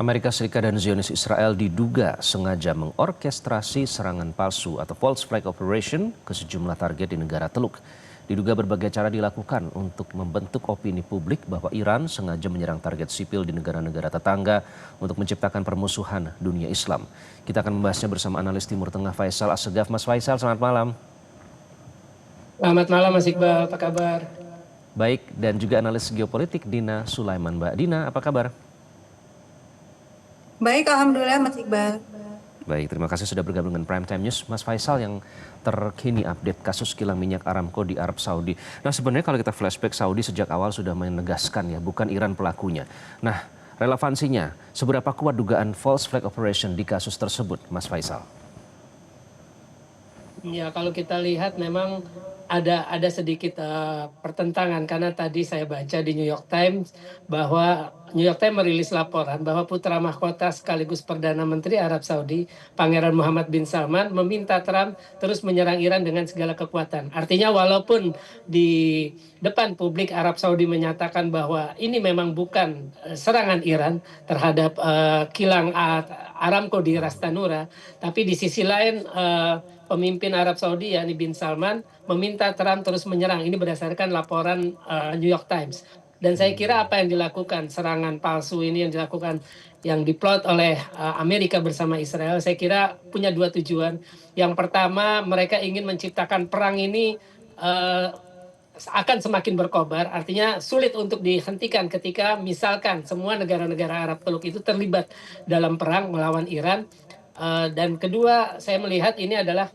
Amerika Serikat dan Zionis Israel diduga sengaja mengorkestrasi serangan palsu atau false flag operation ke sejumlah target di negara Teluk. Diduga berbagai cara dilakukan untuk membentuk opini publik bahwa Iran sengaja menyerang target sipil di negara-negara tetangga untuk menciptakan permusuhan dunia Islam. Kita akan membahasnya bersama analis Timur Tengah Faisal Assegaf. Mas Faisal, selamat malam. Selamat malam Mas Iqbal, apa kabar? Baik, dan juga analis geopolitik Dina Sulaiman. Mbak Dina, apa kabar? Baik, alhamdulillah Mas Iqbal. Baik, terima kasih sudah bergabung dengan Prime Time News. Mas Faisal, yang terkini update kasus kilang minyak Aramco di Arab Saudi. Nah, sebenarnya kalau kita flashback, Saudi sejak awal sudah menegaskan ya, bukan Iran pelakunya. Nah, relevansinya, seberapa kuat dugaan false flag operation di kasus tersebut, Mas Faisal? Ya, kalau kita lihat memang ada sedikit pertentangan karena tadi saya baca di New York Times bahwa New York Times merilis laporan bahwa putra mahkota sekaligus Perdana Menteri Arab Saudi, Pangeran Muhammad bin Salman, meminta Trump terus menyerang Iran dengan segala kekuatan. Artinya walaupun di depan publik Arab Saudi menyatakan bahwa ini memang bukan serangan Iran terhadap kilang Aramco di Ras Tanura, tapi di sisi lain pemimpin Arab Saudi yakni bin Salman meminta Trump terus menyerang. Ini berdasarkan laporan New York Times. Dan saya kira apa yang dilakukan, serangan palsu ini yang dilakukan, yang diplot oleh Amerika bersama Israel, saya kira punya dua tujuan. Yang pertama, mereka ingin menciptakan perang ini akan semakin berkobar, artinya sulit untuk dihentikan ketika misalkan semua negara-negara Arab Teluk itu terlibat dalam perang melawan Iran. Dan kedua, saya melihat ini adalah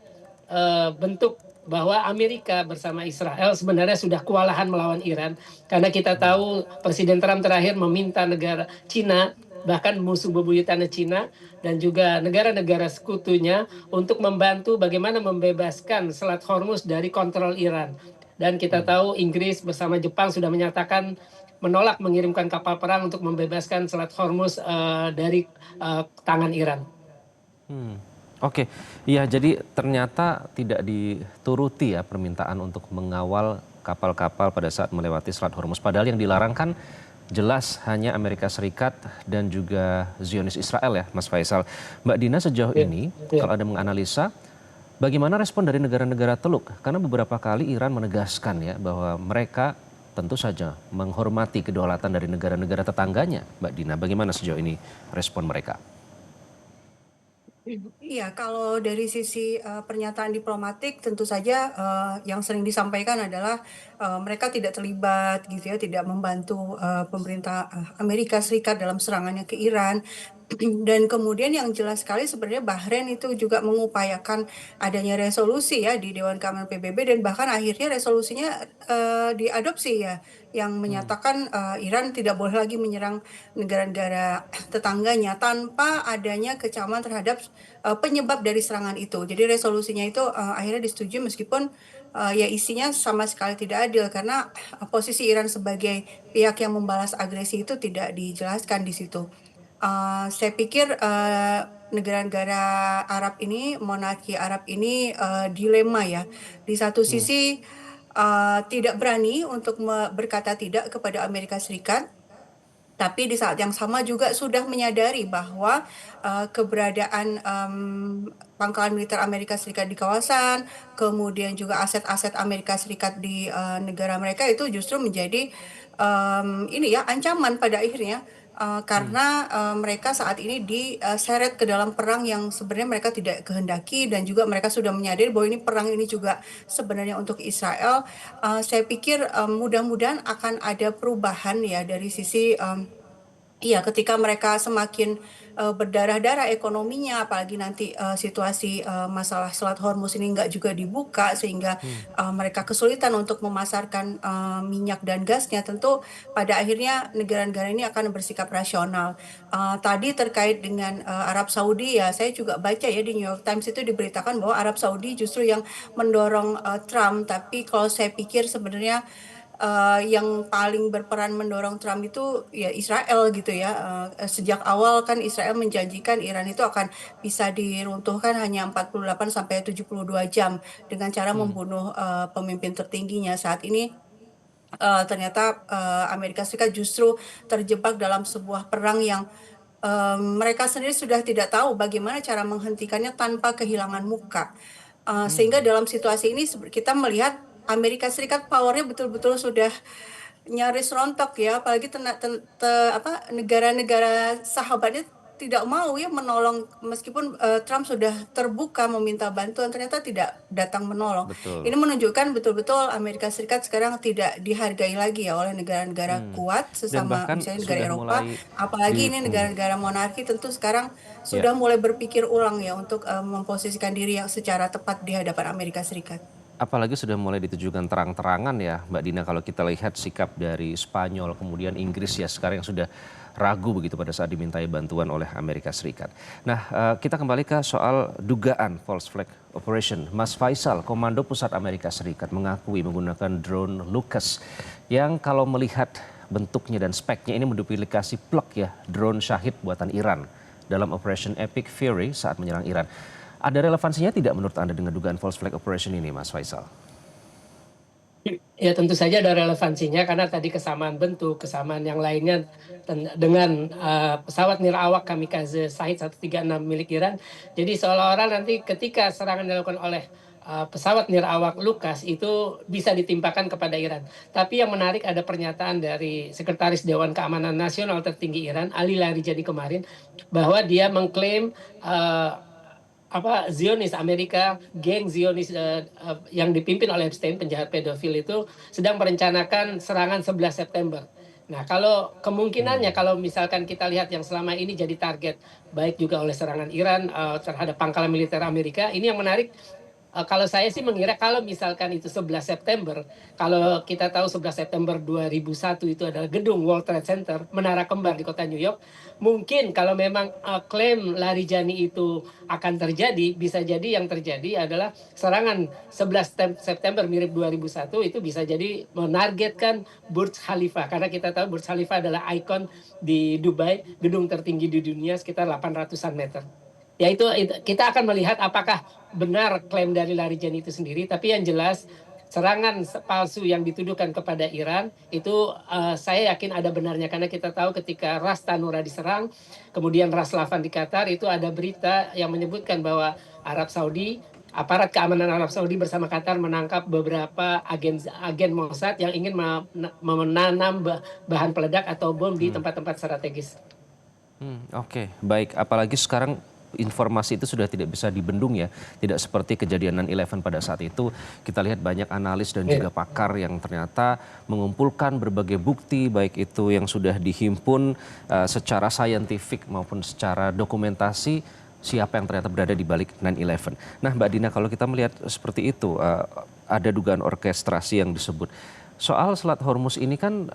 bentuk bahwa Amerika bersama Israel sebenarnya sudah kewalahan melawan Iran, karena kita tahu Presiden Trump terakhir meminta negara Cina, bahkan musuh bebuyutan Cina dan juga negara-negara sekutunya untuk membantu bagaimana membebaskan Selat Hormuz dari kontrol Iran. Dan kita tahu Inggris bersama Jepang sudah menyatakan menolak mengirimkan kapal perang untuk membebaskan Selat Hormuz dari tangan Iran. Oke, ya jadi ternyata tidak dituruti ya permintaan untuk mengawal kapal-kapal pada saat melewati Selat Hormuz. Padahal yang dilarang kan jelas hanya Amerika Serikat dan juga Zionis Israel ya, Mas Faisal. Mbak Dina, sejauh ini kalau ada menganalisa, bagaimana respon dari negara-negara Teluk? Karena beberapa kali Iran menegaskan ya bahwa mereka tentu saja menghormati kedaulatan dari negara-negara tetangganya. Mbak Dina, bagaimana sejauh ini respon mereka? Iya, kalau dari sisi pernyataan diplomatik tentu saja yang sering disampaikan adalah mereka tidak terlibat gitu ya, tidak membantu pemerintah Amerika Serikat dalam serangannya ke Iran. Dan kemudian yang jelas sekali sebenarnya Bahrain itu juga mengupayakan adanya resolusi ya di Dewan Keamanan PBB, dan bahkan akhirnya resolusinya diadopsi ya, yang menyatakan Iran tidak boleh lagi menyerang negara-negara tetangganya tanpa adanya kecaman terhadap penyebab dari serangan itu. Jadi resolusinya itu akhirnya disetujui meskipun ya isinya sama sekali tidak adil, karena posisi Iran sebagai pihak yang membalas agresi itu tidak dijelaskan di situ. Saya pikir negara-negara Arab ini, monarki Arab ini dilema ya. Di satu sisi tidak berani untuk berkata tidak kepada Amerika Serikat, tapi di saat yang sama juga sudah menyadari bahwa keberadaan pangkalan militer Amerika Serikat di kawasan, kemudian juga aset-aset Amerika Serikat di negara mereka itu justru menjadi ini ya ancaman pada akhirnya. Karena mereka saat ini diseret ke dalam perang yang sebenarnya mereka tidak kehendaki, dan juga mereka sudah menyadari bahwa ini perang ini juga sebenarnya untuk Israel. Saya pikir mudah-mudahan akan ada perubahan ya dari sisi iya, ketika mereka semakin berdarah-darah ekonominya, apalagi nanti situasi masalah Selat Hormuz ini nggak juga dibuka, sehingga mereka kesulitan untuk memasarkan minyak dan gasnya. Tentu pada akhirnya negara-negara ini akan bersikap rasional. Tadi terkait dengan Arab Saudi ya, saya juga baca ya di New York Times itu diberitakan bahwa Arab Saudi justru yang mendorong Trump, tapi kalau saya pikir sebenarnya yang paling berperan mendorong Trump itu ya Israel gitu ya. Sejak awal kan Israel menjanjikan Iran itu akan bisa diruntuhkan hanya 48 sampai 72 jam dengan cara membunuh pemimpin tertingginya. Saat ini ternyata Amerika Serikat justru terjebak dalam sebuah perang yang mereka sendiri sudah tidak tahu bagaimana cara menghentikannya tanpa kehilangan muka. Sehingga dalam situasi ini kita melihat Amerika Serikat powernya betul-betul sudah nyaris rontok ya, apalagi negara-negara sahabatnya tidak mau ya menolong meskipun Trump sudah terbuka meminta bantuan, ternyata tidak datang menolong. Betul. Ini menunjukkan betul-betul Amerika Serikat sekarang tidak dihargai lagi ya oleh negara-negara kuat Dan sesama bahkan misalnya negara sudah Eropa, mulai apalagi di ini negara-negara monarki tentu sekarang ya. sudah mulai berpikir ulang ya untuk memposisikan diri yang secara tepat di hadapan Amerika Serikat. Apalagi sudah mulai ditujukan terang-terangan ya Mbak Dina, kalau kita lihat sikap dari Spanyol kemudian Inggris ya sekarang yang sudah ragu begitu pada saat dimintai bantuan oleh Amerika Serikat. Nah, kita kembali ke soal dugaan false flag operation. Mas Faisal, Komando Pusat Amerika Serikat mengakui menggunakan drone Lucas yang kalau melihat bentuknya dan speknya ini menduplikasi plug ya drone Shahid buatan Iran dalam Operation Epic Fury saat menyerang Iran. Ada relevansinya tidak menurut Anda dengan dugaan false flag operation ini, Mas Faisal? Ya tentu saja ada relevansinya karena tadi kesamaan bentuk, kesamaan yang lainnya dengan pesawat nirawak kamikaze Shahid 136 milik Iran. Jadi seolah-olah nanti ketika serangan dilakukan oleh pesawat nirawak Lucas itu bisa ditimpakan kepada Iran. Tapi yang menarik ada pernyataan dari Sekretaris Dewan Keamanan Nasional tertinggi Iran, Ali Larijani kemarin, bahwa dia mengklaim Zionis Amerika, geng Zionis yang dipimpin oleh Epstein, penjahat pedofil itu sedang merencanakan serangan 11 September. Nah, kalau kemungkinannya kalau misalkan kita lihat yang selama ini jadi target baik juga oleh serangan Iran terhadap pangkalan militer Amerika, ini yang menarik. Kalau saya sih mengira kalau misalkan itu 11 September, kalau kita tahu 11 September 2001 itu adalah gedung World Trade Center, menara kembar di kota New York, mungkin kalau memang klaim Larijani itu akan terjadi, bisa jadi yang terjadi adalah serangan 11 September mirip 2001 itu bisa jadi menargetkan Burj Khalifa, karena kita tahu Burj Khalifa adalah ikon di Dubai, gedung tertinggi di dunia sekitar 800-an meter. Ya itu kita akan melihat apakah benar klaim dari Larijani itu sendiri, tapi yang jelas serangan palsu yang dituduhkan kepada Iran itu saya yakin ada benarnya, karena kita tahu ketika Ras Tanura diserang, kemudian Ras Lavan di Qatar, itu ada berita yang menyebutkan bahwa aparat keamanan Arab Saudi bersama Qatar menangkap beberapa agen Mossad yang ingin menanam bahan peledak atau bom di tempat-tempat strategis. Oke, baik. Apalagi sekarang informasi itu sudah tidak bisa dibendung ya. Tidak seperti kejadian 9/11 pada saat itu. Kita lihat banyak analis dan juga pakar yang ternyata mengumpulkan berbagai bukti, baik itu yang sudah dihimpun secara saintifik maupun secara dokumentasi, siapa yang ternyata berada di balik 9/11. Nah, Mbak Dina, kalau kita melihat seperti itu, ada dugaan orkestrasi yang disebut. Soal Selat Hormuz ini kan,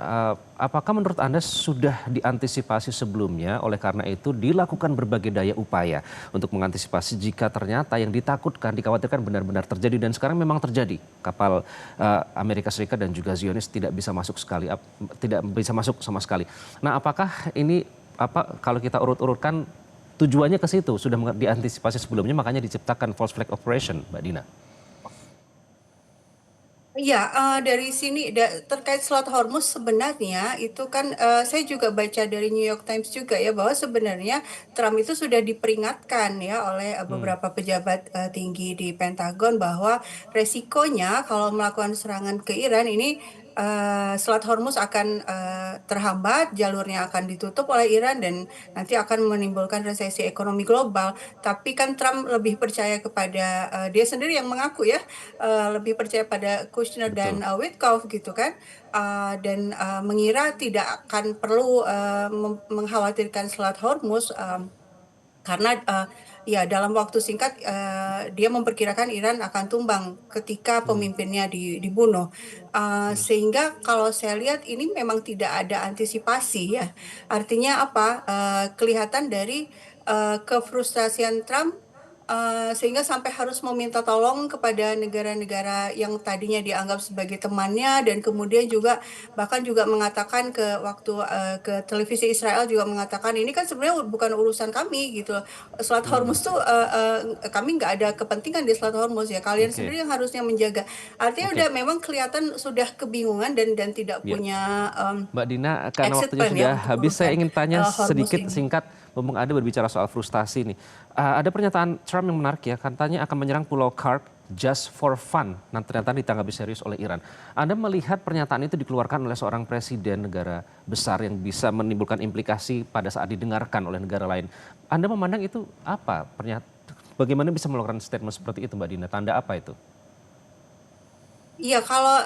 apakah menurut Anda sudah diantisipasi sebelumnya, oleh karena itu dilakukan berbagai daya upaya untuk mengantisipasi jika ternyata yang ditakutkan, dikhawatirkan benar-benar terjadi dan sekarang memang terjadi. Kapal Amerika Serikat dan juga Zionis tidak bisa masuk sama sekali. Nah, apakah ini kalau kita urut-urutkan tujuannya ke situ sudah diantisipasi sebelumnya, makanya diciptakan false flag operation, Mbak Dina? Iya, dari sini terkait Selat Hormuz sebenarnya itu kan saya juga baca dari New York Times juga ya, bahwa sebenarnya Trump itu sudah diperingatkan ya oleh beberapa pejabat tinggi di Pentagon bahwa resikonya kalau melakukan serangan ke Iran ini Selat Hormuz akan terhambat, jalurnya akan ditutup oleh Iran dan nanti akan menimbulkan resesi ekonomi global. Tapi kan Trump lebih percaya kepada dia sendiri yang mengaku ya, lebih percaya pada Kushner dan Betul. Witkoff gitu kan, dan mengira tidak akan perlu mengkhawatirkan Selat Hormuz. Karena ya dalam waktu singkat dia memperkirakan Iran akan tumbang ketika pemimpinnya dibunuh. Sehingga kalau saya lihat ini memang tidak ada antisipasi ya. Artinya apa? Kelihatan dari kefrustasian Trump sehingga sampai harus meminta tolong kepada negara-negara yang tadinya dianggap sebagai temannya, dan kemudian juga bahkan juga mengatakan ke televisi Israel juga mengatakan ini kan sebenarnya bukan urusan kami gitu loh. Selat Hormuz tuh kami nggak ada kepentingan di Selat Hormuz ya. Kalian Oke. sendiri yang harusnya menjaga. Artinya udah memang kelihatan sudah kebingungan dan tidak Ya. punya Mbak Dina, karena exit waktunya plan ya sudah untuk habis, saya urusan ingin tanya Hormuz sedikit ini. singkat mumpung Anda berbicara soal frustasi nih. Ada pernyataan Trump yang menarik ya, katanya akan menyerang Pulau Kursk just for fun. Nah, ternyata ditanggapi serius oleh Iran. Anda melihat pernyataan itu dikeluarkan oleh seorang presiden negara besar yang bisa menimbulkan implikasi pada saat didengarkan oleh negara lain. Anda memandang itu apa? Bagaimana bisa melakukan statement seperti itu, Mbak Dina? Tanda apa itu? Iya, kalau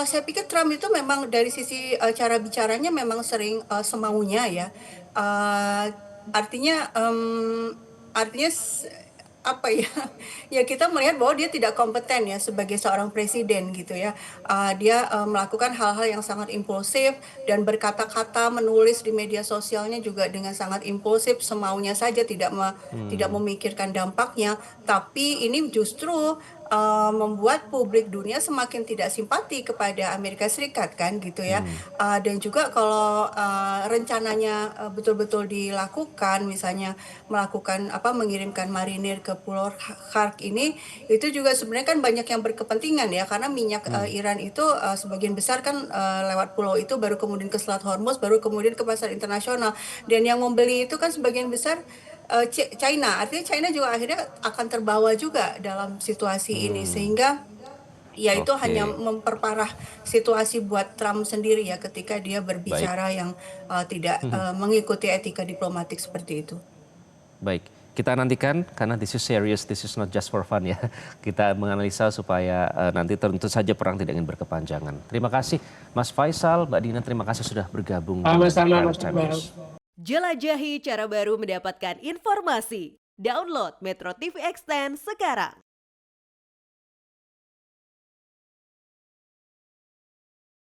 saya pikir Trump itu memang dari sisi cara bicaranya memang sering semaunya ya. Eh, artinya artinya apa ya? Ya kita melihat bahwa dia tidak kompeten ya sebagai seorang presiden gitu ya. Dia melakukan hal-hal yang sangat impulsif dan berkata-kata, menulis di media sosialnya juga dengan sangat impulsif, semaunya saja, tidak memikirkan dampaknya. Tapi ini justru membuat publik dunia semakin tidak simpati kepada Amerika Serikat kan gitu ya. Dan juga kalau rencananya betul-betul dilakukan, misalnya melakukan mengirimkan marinir ke Pulau Kursk ini, itu juga sebenarnya kan banyak yang berkepentingan ya, karena minyak Iran itu sebagian besar kan lewat pulau itu, baru kemudian ke Selat Hormuz, baru kemudian ke pasar internasional. Dan yang membeli itu kan sebagian besar China. Artinya China juga akhirnya akan terbawa juga dalam situasi ini, sehingga ya itu hanya Oke, memperparah situasi buat Trump sendiri ya ketika dia baik. berbicara yang tidak mengikuti etika diplomatik seperti itu. Baik, kita nantikan karena this is serious, this is not just for fun ya. Kita menganalisa supaya nanti tentu saja perang tidak ingin berkepanjangan. Terima kasih Mas Faisal, Mbak Dina, terima kasih sudah bergabung dengan Sama-sama Prime Mas Time Iqbal. News. Jelajahi cara baru mendapatkan informasi. Download Metro TV Extend sekarang.